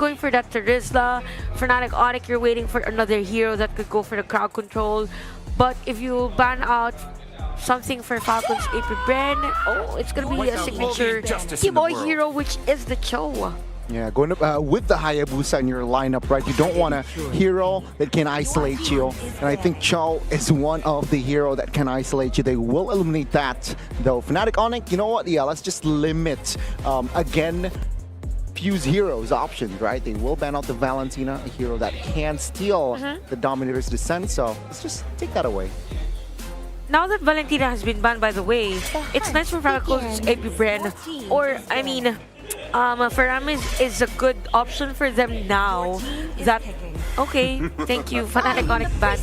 going for that Terizla. Fnatic ONIC, you're waiting for another hero that could go for the crowd control. But if you ban out something for Falcons AP Bren, oh, it's gonna be a signature T-boy hero, which is the Cho. Yeah, going with the Hayabusa in your lineup, right? You don't want a hero that can isolate you. And I think Cho is one of the hero that can isolate you. They will eliminate that, though. Fnatic ONIC, you know what? Yeah, let's just limit, again, Fuse heroes options, right? They will ban out the Valentina, a hero that can steal the Dominator's Descent. So let's just take that away. Now that Valentina has been banned, by the way, it's nice for Falcons AP Bren. Or, I mean, Faramis is a good option for them now. That okay, thank you, Fnatic ONIC ban.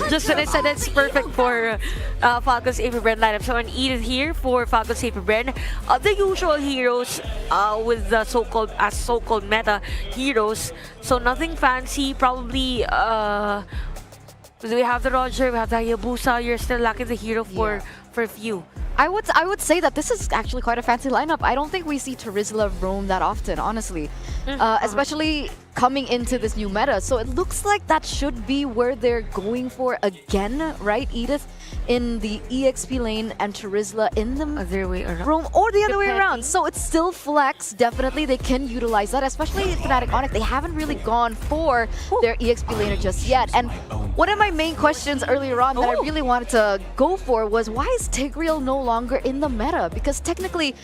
Just when I said it's perfect for Falcons AP Bren lineup. So an Edith here for Falcons AP Bren. The usual heroes with the so-called meta heroes. So nothing fancy. Probably we have the Roger, we have the Hayabusa. You're still lacking the hero for a few. I would say that this is actually quite a fancy lineup. I don't think we see Terizla roam that often, honestly. Especially coming into this new meta. So it looks like that should be where they're going for again, right, Edith? In the EXP lane and Terizla in the other way around. roam, or the other way around. So it's still flex. Definitely they can utilize that, especially Fnatic ONIC. They haven't really gone for their EXP laner just yet. And one of my main questions earlier on that I really wanted to go for was, why is Tigreal no longer in the meta? Because technically,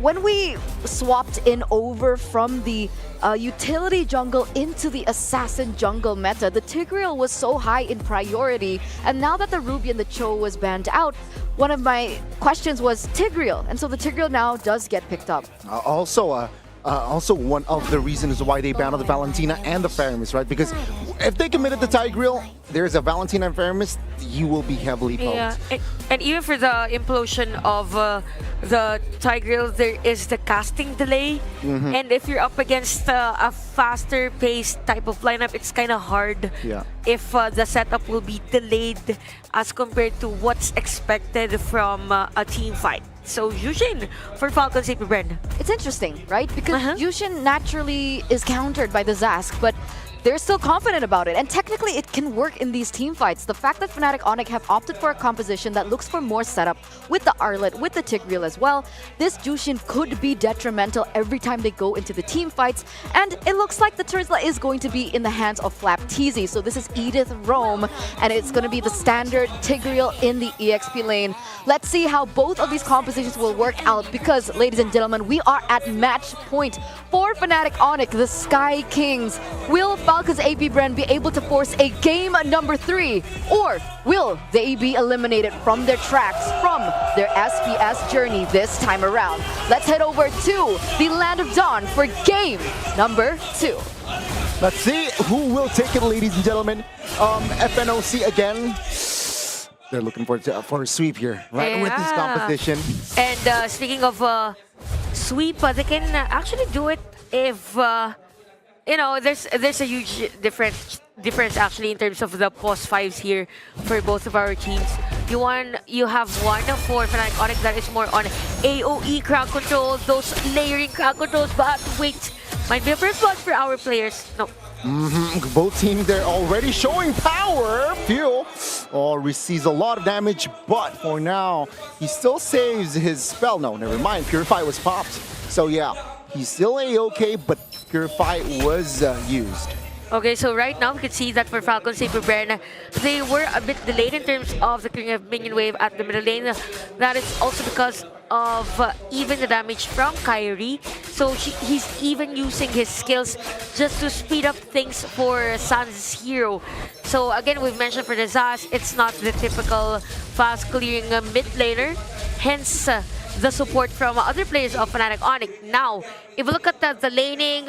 when we swapped in over from the utility jungle into the assassin jungle meta, the Tigreal was so high in priority, and now that the Ruby and the Cho was banned out, one of my questions was Tigreal, and so the Tigreal now does get picked up. Also, one of the reasons why they banned the Valentina and the Faramis, right? Because if they committed the Tigreal, there's a Valentina and Faramis, you will be heavily poked. Yeah, and even for the implosion of the Tigreal, there is the casting delay. And if you're up against a faster paced type of lineup, it's kind of hard if the setup will be delayed as compared to what's expected from a team fight. So Yushin for Falcons AP Bren. It's interesting, right? Because Yushin naturally is countered by the Zask, but they're still confident about it. And technically, it can work in these team fights. The fact that Fnatic ONIC have opted for a composition that looks for more setup with the Arlet, with the Tigreal as well, this Jushin could be detrimental every time they go into the team fights. And it looks like the Terizla is going to be in the hands of Flap TZ. So this is Edith Rome, and it's going to be the standard Tigreal in the EXP lane. Let's see how both of these compositions will work out, because, ladies and gentlemen, we are at match point for Fnatic ONIC, the Sky Kings. Will Falcons AP Bren be able to force a game number 3? Or will they be eliminated from their tracks, from their SPS journey this time around? Let's head over to the Land of Dawn for game number 2. Let's see who will take it, ladies and gentlemen. FNOC again. They're looking for a sweep here, right, with this competition. And speaking of sweep, they can actually do it if you know, there's a huge difference actually in terms of the pause 5s here for both of our teams. You have one for Fnatic ONIC that is more on AOE crowd control, those layering crowd controls, but wait, might be a first blood for our players. No. Both teams, they're already showing power. Fuel receives a lot of damage, but for now, he still saves his spell. No, never mind. Purify was popped. So yeah, he's still A-okay, but Purify was used. Okay, so right now we can see that for Falcons AP Bren, they were a bit delayed in terms of the clearing of minion wave at the middle lane. That is also because of even the damage from Kyrie. So he's even using his skills just to speed up things for San's hero. So again, we've mentioned for the Zaz, it's not the typical fast clearing mid laner. Hence, the support from other players of Fnatic ONIC. Now, if we look at the laning,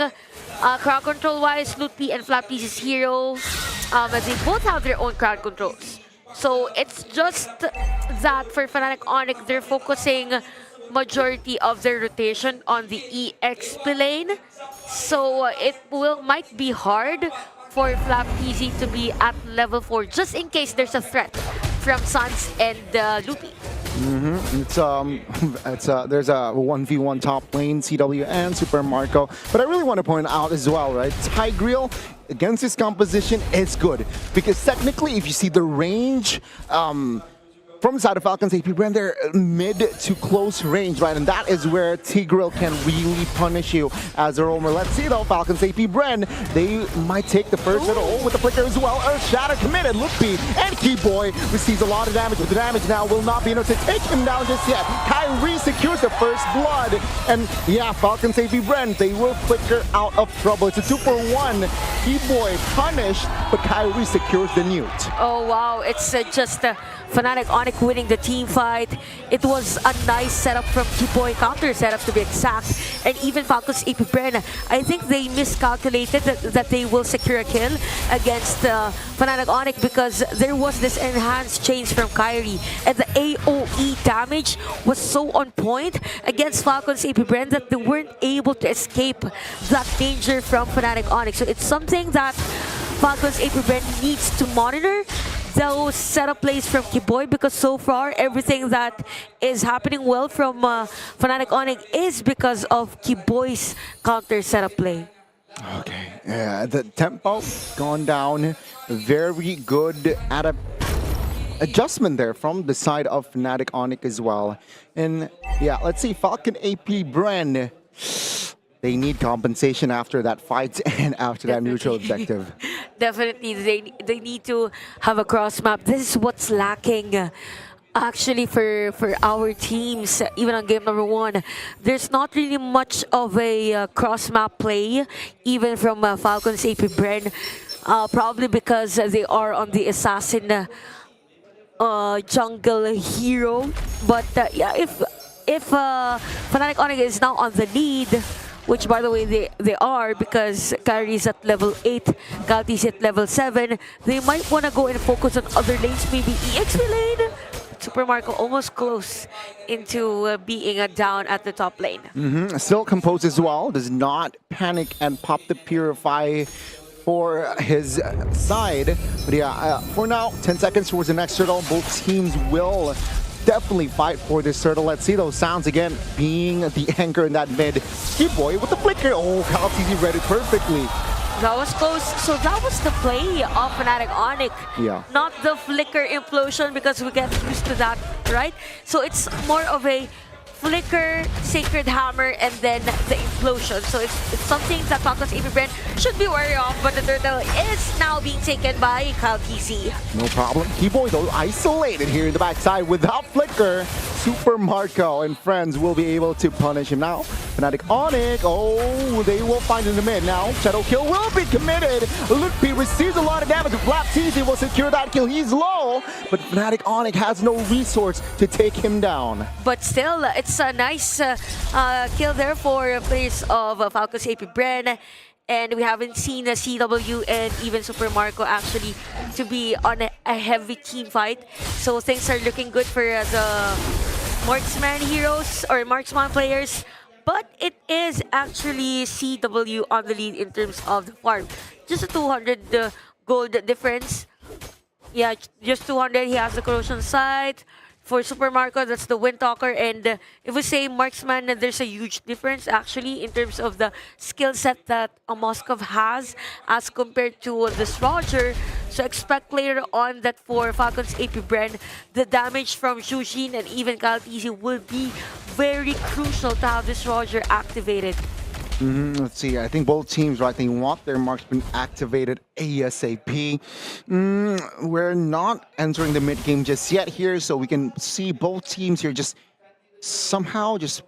crowd control-wise, Lutpi and Flap TZ's hero, they both have their own crowd controls. So it's just that for Fnatic ONIC, they're focusing majority of their rotation on the EXP lane. So it might be hard for Flap TZ to be at level 4, just in case there's a threat from Suns and Lutpi. There's a 1v1 top lane, CW and Super Marco. But I really want to point out as well, right? Tigreal against this composition is good because technically, if you see the range, from the side of Falcons AP Bren, they're mid to close range, right? And that is where Tigreal can really punish you as a roamer. Let's see though, Falcons AP Bren, they might take the first hit. Oh, with the flicker as well. Earth Shatter committed. Lookby and Keyboy receives a lot of damage, but the damage now will not be enough to take him down just yet. Kyrie secures the first blood. And yeah, Falcons AP Bren, they will flicker out of trouble. It's a 2-for-1. Keyboy punished, but Kyrie secures the newt. Oh wow, it's just Fnatic ONIC winning the team fight. It was a nice setup from Keyboy, counter setup to be exact. And even Falcons AP Bren, I think they miscalculated that they will secure a kill against Fnatic ONIC because there was this enhanced change from Kyrie. And the AoE damage was so on point against Falcons AP Bren that they weren't able to escape that danger from Fnatic ONIC. So it's something that Falcons AP Bren needs to monitor those setup plays from Keyboy, because so far everything that is happening well from Fnatic ONIC is because of Keyboy's counter setup play. Okay, yeah, the tempo gone down. Very good adjustment there from the side of Fnatic ONIC as well. And yeah, let's see, Falcon AP Bren. They need compensation after that fight and after that neutral objective. Definitely, they need to have a cross map. This is what's lacking. Actually, for our teams, even on game number 1, there's not really much of a cross-map play, even from Falcons AP Bren, probably because they are on the assassin jungle hero. But yeah, if Fnatic ONIC is now on the lead, which by the way they are because Kyrie's at level 8, Galti's at level 7, they might want to go and focus on other lanes, maybe EXP lane. Super Marco almost close into being down at the top lane. Still composed as well, does not panic and pop the Purify for his side. But yeah, for now, 10 seconds towards the next turtle. Both teams will definitely fight for this turtle. Let's see those sounds again, being the anchor in that mid. Keyboy with the flicker. Oh, Caltz read it perfectly. That was close. So that was the play of Fnatic ONIC. Yeah. Not the flicker implosion, because we get used to that, right? So it's more of a flicker, sacred hammer, and then the implosion. So it's something that Falcons AP Bren should be wary of, but the turtle is now being taken by Caltz. No problem. Keyboy though isolated here in the backside without flicker. Super Marco and friends will be able to punish him now. Fnatic ONIC, oh, they will find in the mid now. Shadow kill will be committed. Lookby receives a lot of damage. Flapteasy will secure that kill. He's low, but Fnatic ONIC has no resource to take him down. But still, it's a nice kill there for players of Falcons AP Bren. And we haven't seen a CW and even Super Marco actually to be on a heavy team fight. So things are looking good for the marksman heroes or marksman players. But it is actually CW on the lead in terms of the farm. Just a 200 gold difference. Yeah, just 200. He has the corrosion sight. For Super Marco, that's the Wind Talker. And if we say marksman, there's a huge difference actually in terms of the skill set that a Moskov has as compared to this Roger. So expect later on that for Falcons AP Bren, the damage from Shujin and even Caltz will be very crucial to have this Roger activated. Let's see, I think both teams, right, they want their marksman activated ASAP. We're not entering the mid game just yet here, so we can see both teams here just somehow just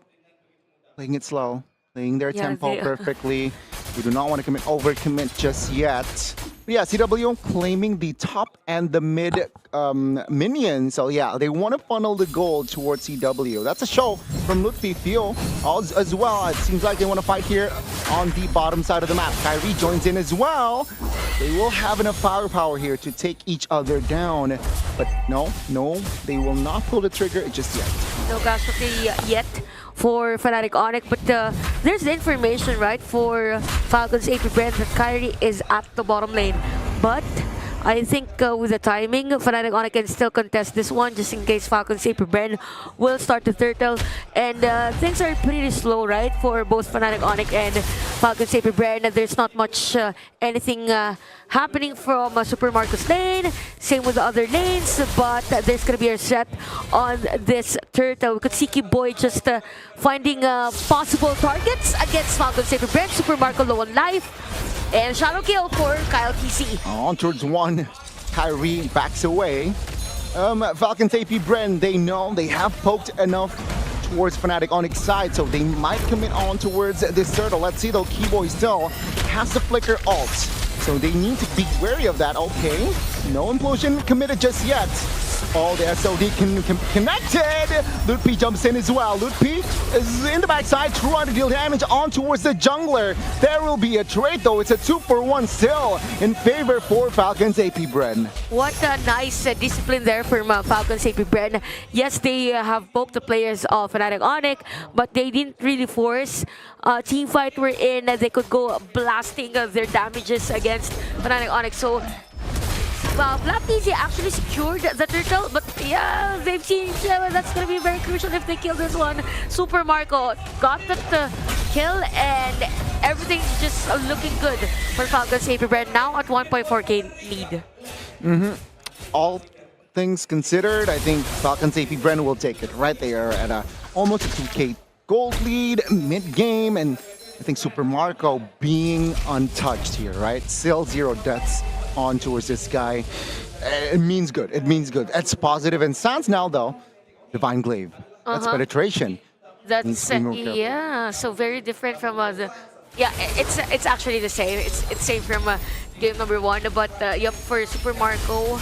playing it slow, playing their tempo perfectly. We do not want to overcommit just yet. But yeah, CW claiming the top and the mid minions. So yeah, they want to funnel the gold towards CW. That's a show from Lutfi Fio as well. It seems like they want to fight here on the bottom side of the map. Kyrie joins in as well. They will have enough firepower here to take each other down. But no, they will not pull the trigger just yet. No casualty yet for Fnatic ONIC, but there's the information, right, for Falcons AP Bren that Kyrie is at the bottom lane. But I think with the timing, Fnatic ONIC can still contest this one just in case Falcons Saber Bren will start the turtle. And things are pretty slow, right, for both Fnatic ONIC and Falcons Saber Bren. There's not much anything happening from Super Marco's lane. Same with the other lanes, but there's gonna be a set on this turtle. We could see Boy just finding possible targets against Falcons Saber Bren. Super Marco low on life. And shadow kill for Kyle TC. On towards one, Kyrie backs away. Falcons AP Bren, they know they have poked enough towards Fnatic ONIC's side, so they might commit on towards this turtle. Let's see though, Keyboy still has the flicker ult, so they need to be wary of that. Okay, no implosion committed just yet. Oh, the SOD connected. LootP jumps in as well. LootP is in the backside, trying to deal damage on towards the jungler. There will be a trade though. It's a 2-for-1 still in favor for Falcons AP Bren. What a nice discipline there from Falcons AP Bren. Yes, they have poked the players of Fnatic ONIC, but they didn't really force a team fight wherein they could go blasting their damages against Fnatic ONIC. So FNOC actually secured the turtle, but yeah, they've seen that's going to be very crucial if they kill this one. Super Marco got the kill, and everything's just looking good for Falcons AP Bren, now at 1.4k lead. All things considered, I think Falcons AP Bren will take it, right? They are at almost a 2k gold lead mid-game, and I think Super Marco being untouched here, right? Still 0 deaths on towards this guy. It means good. It means good. That's positive. And Sans now, though, Divine Glaive. That's penetration. That's yeah. So very different from the. Yeah, it's actually the same. It's same from game number 1. But yep, for Super Marco,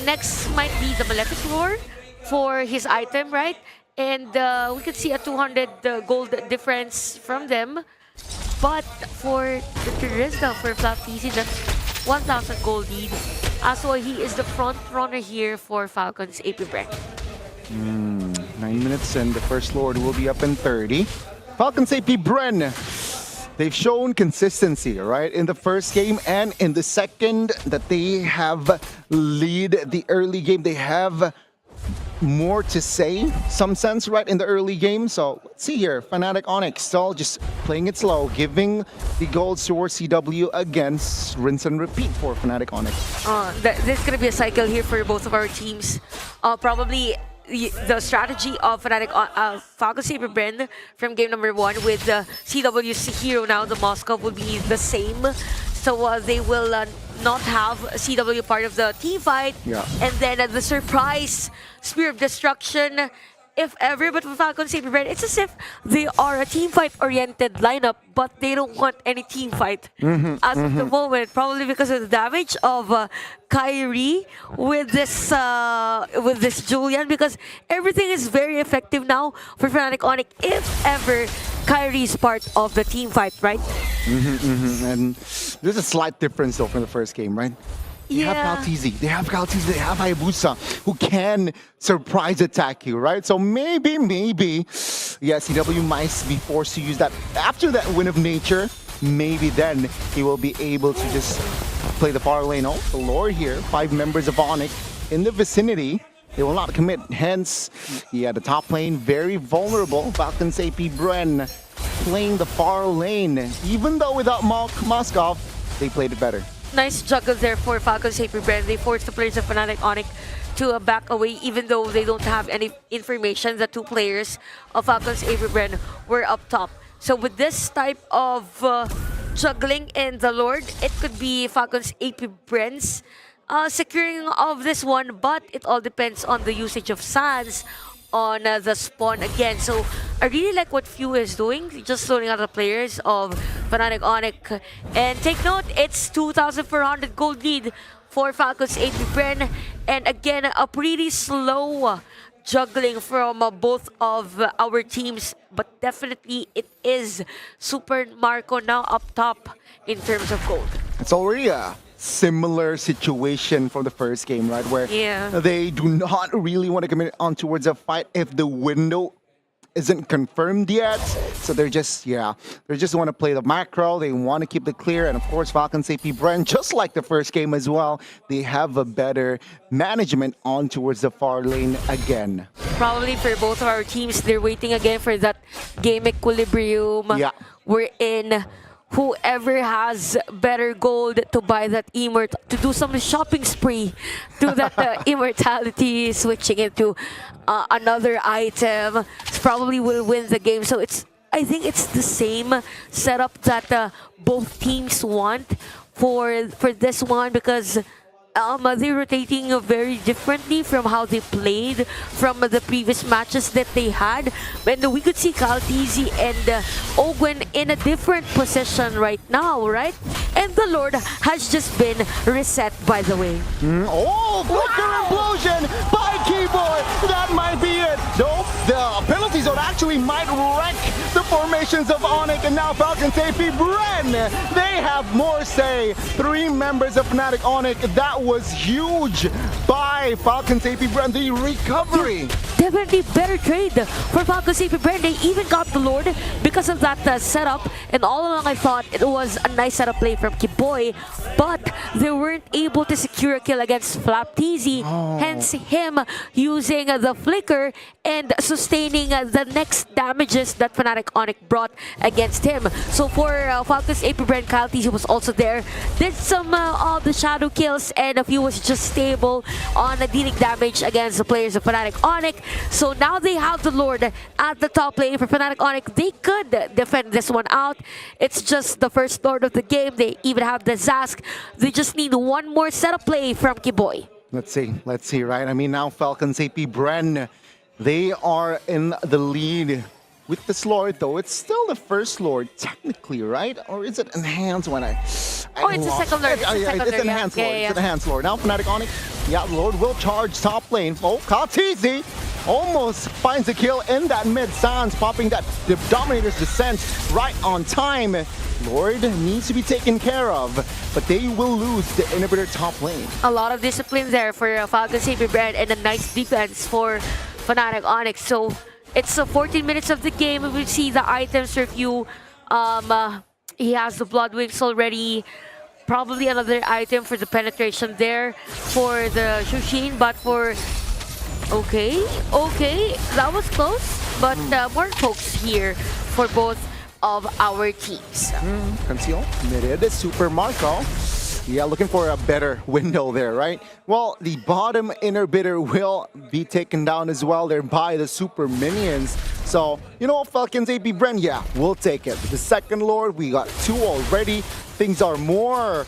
next might be the Malefic Roar for his item, right? And we could see a 200 gold difference from them. But for the Terizda for FNOC, that's 1,000 gold lead. So he is the front runner here for Falcons AP Bren. 9 minutes and the first Lord will be up in 30. Falcons AP Bren, they've shown consistency, right? In the first game and in the second, that they have lead the early game. They have more to say, some sense, right, in the early game. So let's see here, Fnatic ONIC still just playing it slow, giving the golds towards CW against rinse and repeat for Fnatic ONIC. There's gonna be a cycle here for both of our teams. Probably the strategy of Fnatic Falcons Saber Bren from game number 1 with CW's hero now, the Moscow, will be the same. So they will not have CW part of the team fight. Yeah. And then the surprise Spear of Destruction, if ever. But for Falcons Saber Bren, it's as if they are a team fight oriented lineup, but they don't want any team fight as of the moment. Probably because of the damage of Kyrie with this Julian, because everything is very effective now for Fnatic ONIC if ever Kyrie is part of the team fight, right? And there's a slight difference though from the first game, right? They have Galtizi, they have Hayabusa, who can surprise attack you, right? So maybe, yeah, CW might be forced to use that. After that win of nature, maybe then he will be able to just play the far lane. Oh, the lore here, 5 members of ONIC in the vicinity. They will not commit, hence, yeah, the top lane very vulnerable. Falcons AP Bren playing the far lane. Even though without Moskov, they played it better. Nice juggle there for Falcons AP Bren. They forced the players of Fnatic ONIC to back away, even though they don't have any information. The 2 players of Falcons AP Bren were up top. So with this type of juggling in the Lord, it could be Falcons AP Bren's securing of this one, but it all depends on the usage of Sans on the spawn again. So I really like what Few is doing, just loading out the players of Fnatic ONIC. And take note, it's 2,400 gold lead for Falcons AP Bren. And again, a pretty slow juggling from both of our teams, but definitely it is Super Marco now up top in terms of gold. It's already a similar situation from the first game, right? Where they do not really want to commit on towards a fight if the window isn't confirmed yet. So they just want to play the macro. They want to keep it clear. And of course, Falcons AP Bren, just like the first game as well, they have a better management on towards the far lane again. Probably for both of our teams, they're waiting again for that game equilibrium. Yeah. We're in. Whoever has better gold to buy that to do some shopping spree to that immortality, switching into another item, probably will win the game. So I think it's the same setup that both teams want for this one, because they're rotating very differently from how they played from the previous matches that they had. And we could see Kaltizi and Ogwen in a different position right now, right? And the Lord has just been reset, by the way. Oh, Flicker Implosion by Keyboy! That might be it! Nope, the penalty zone actually might wreck the formations of ONIC, and now Falcons AP Bren! They have more say. 3 members of Fnatic ONIC. That was huge by Falcons AP Bren. The recovery! Definitely better trade for Falcons AP Bren. They even got the Lord because of that setup, and all along I thought it was a nice setup play from Keyboy, but they weren't able to secure a kill against Flapteezy, hence him using the flicker and sustaining the next damages that Fnatic ONIC brought against him. So for Falcons AP Bren, Kaltizi was also there, did some of the shadow kills, and a few was just stable on dealing damage against the players of Fnatic ONIC. So now they have the Lord at the top lane for Fnatic ONIC. They could defend this one out. It's just the first Lord of the game. They even have the Zask. They just need one more setup play from Keyboy. Let's see, right? I mean, now Falcons AP Bren, they are in the lead with this Lord, though. It's still the first Lord, technically, right? Or is it enhanced when it's a second Lord. It's enhanced Lord. It's an enhanced Lord. Now Fnatic ONIC, yeah, Lord will charge top lane. Oh, Kaltizi almost finds a kill in that mid. Sans popping that Dominator's Descent right on time. Lord needs to be taken care of, but they will lose the inhibitor top lane. A lot of discipline there for Falcons AP Bren, and a nice defense for Fnatic ONIC. So it's 14 minutes of the game. We will see the items review. He has the Blood Wings already. Probably another item for the penetration there for the Shushin, but for... Okay, that was close, but more folks here for both of our teams. Conceal, mid, Super Marco. Yeah, looking for a better window there, right? Well, the bottom inhibitor will be taken down as well there by the super minions. So, you know, Falcons AP Bren, yeah, we'll take it. The second Lord, we got 2 already. Things are more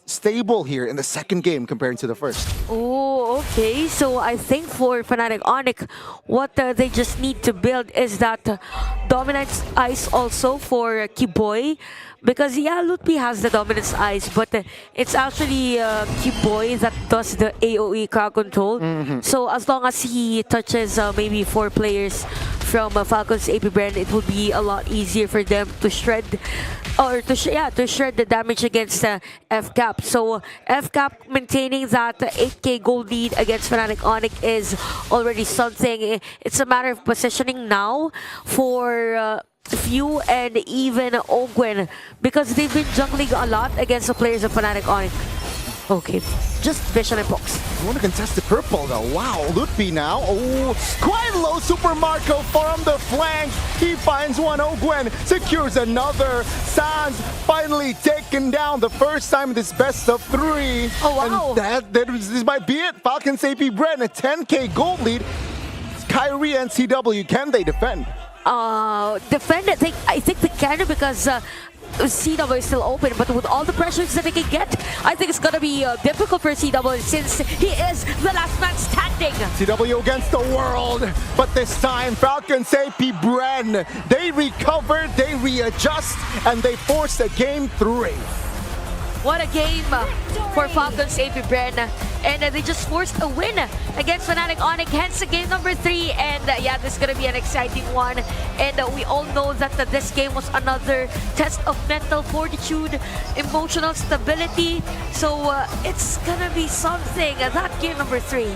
stable here in the second game compared to the first. Oh, okay. So I think for Fnatic ONIC, what they just need to build is that dominance ice also for Keyboy. Because yeah, Lutpi has the dominance ice, but it's actually Keyboy that does the AoE crowd control. So as long as he touches maybe 4 players from Falcons AP Bren, it will be a lot easier for them to shred, or to shred the damage against FCAP. So FCAP maintaining that 8k gold lead against Fnatic ONIC is already something. It's a matter of positioning now for Few and even Ogwen, because they've been jungling a lot against the players of Fnatic ONIC. Okay, just vision and box. You want to contest the purple though. Wow, Lutpi now. Oh, quite low. Super Marco from the flank. He finds one. Ogwen secures another. Sans finally taken down the first time in this best of 3. Oh wow. And this might be it. Falcons AP Bren, a 10k gold lead. Kyrie and CW, can they defend? Defend, I think they can, because CW is still open, but with all the pressures that they can get, I think it's gonna be difficult for CW since he is the last man standing. CW against the world, but this time Falcons AP Bren, they recover, they readjust, and they force the game 3. What a game for Falcons AP Bren, and they just forced a win against Fnatic ONIC, hence game number 3. And yeah, this is gonna be an exciting one, and we all know that this game was another test of mental fortitude, emotional stability, so it's gonna be something, that game number 3.